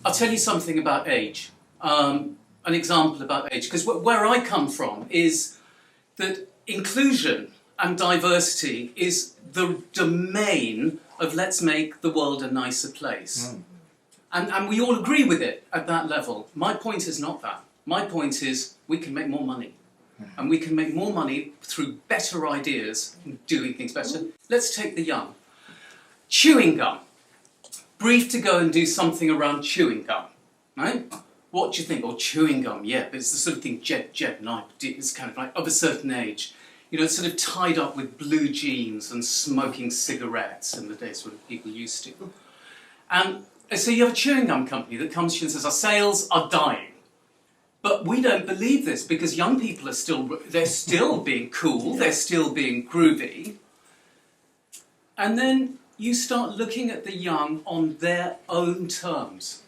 I'll tell you something about age, an example about age, because where I come from is that inclusion and diversity is the domain of let's make the world a nicer place. And we all agree with it at that level. My point is not that. My point is we can make more money. And we can make more money through better ideas and doing things better. Let's take the young. Chewing gum. Briefed to go and do something around chewing gum, right? What do you think? Oh, chewing gum, yeah, but it's the sort of thing Jed and I do. It's kind of like of a certain age. You know, it's sort of tied up with blue jeans and smoking cigarettes in the days when people used to. And so you have a chewing gum company that comes to you and says, our sales are dying. But we don't believe this because young people are they're still being cool, they're still being groovy. And then you start looking at the young on their own terms.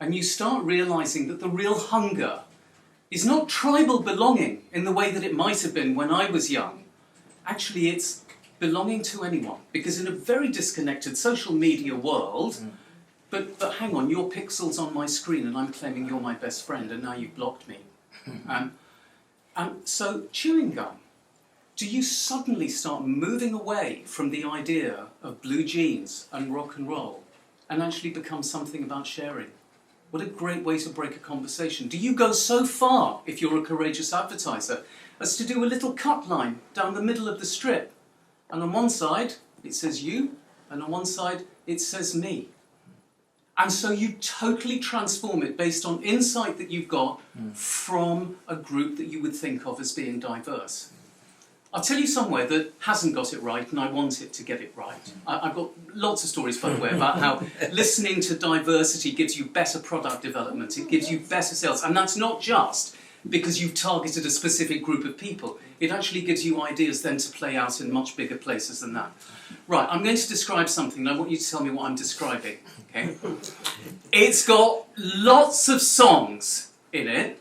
And you start realizing that the real hunger is not tribal belonging in the way that it might have been when I was young. Actually, it's belonging to anyone. Because in a very disconnected social media world, but hang on, your pixel's on my screen and I'm claiming you're my best friend and now you've blocked me. So chewing gum, do you suddenly start moving away from the idea of blue jeans and rock and roll and actually become something about sharing? What a great way to break a conversation. Do you go so far, if you're a courageous advertiser, as to do a little cut line down the middle of the strip? And on one side, it says you, and on one side, it says me. And so you totally transform it based on insight that you've got from a group that you would think of as being diverse. I'll tell you somewhere that hasn't got it right, and I want it to get it right. I've got lots of stories, by the way, about how listening to diversity gives you better product development, it gives you better sales, and that's not just because you've targeted a specific group of people. It actually gives you ideas then to play out in much bigger places than that. Right, I'm going to describe something, and I want you to tell me what I'm describing, okay? It's got lots of songs in it,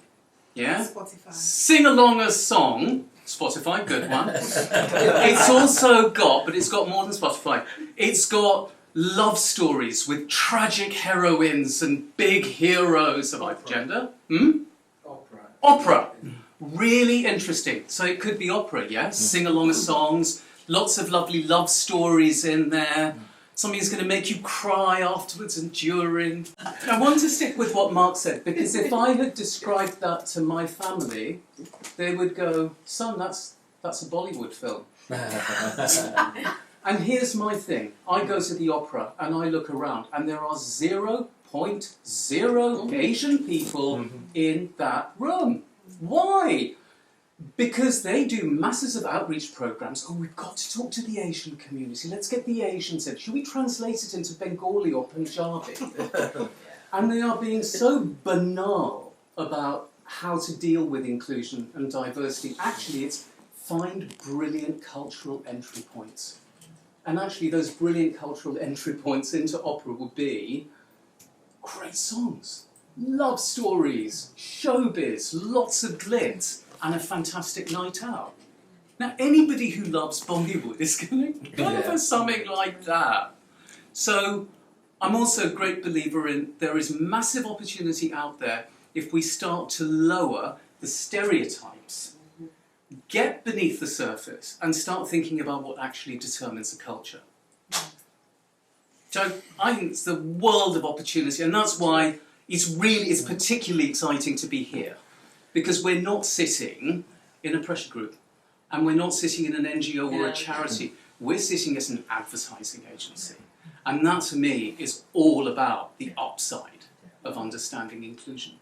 yeah? Spotify. Sing along a song. Spotify, good one. It's also got, but it's got more than Spotify, it's got love stories with tragic heroines and big heroes of either gender. Opera. Really interesting. So it could be opera, yeah? Sing along of songs, lots of lovely love stories in there. Something that's going to make you cry afterwards and during. I want to stick with what Mark said, because if I had described that to my family, they would go, son, that's a Bollywood film. And here's my thing. I go to the opera and I look around and there are 0.0 Asian people in that room. Why? Because they do masses of outreach programs. Oh, we've got to talk to the Asian community. Let's get the Asians in. Should we translate it into Bengali or Punjabi? And they are being so banal about how to deal with inclusion and diversity. Actually, it's find brilliant cultural entry points. And actually, those brilliant cultural entry points into opera would be great songs, love stories, showbiz, lots of glitz, and a fantastic night out. Now, anybody who loves Bollywood is going to go for something like that. So, I'm also a great believer in there is massive opportunity out there if we start to lower the stereotypes, get beneath the surface, and start thinking about what actually determines a culture. So, I think it's the world of opportunity, and that's why it's particularly exciting to be here. Because we're not sitting in a pressure group, and we're not sitting in an NGO or a charity. We're sitting as an advertising agency. And that, to me, is all about the upside of understanding inclusion.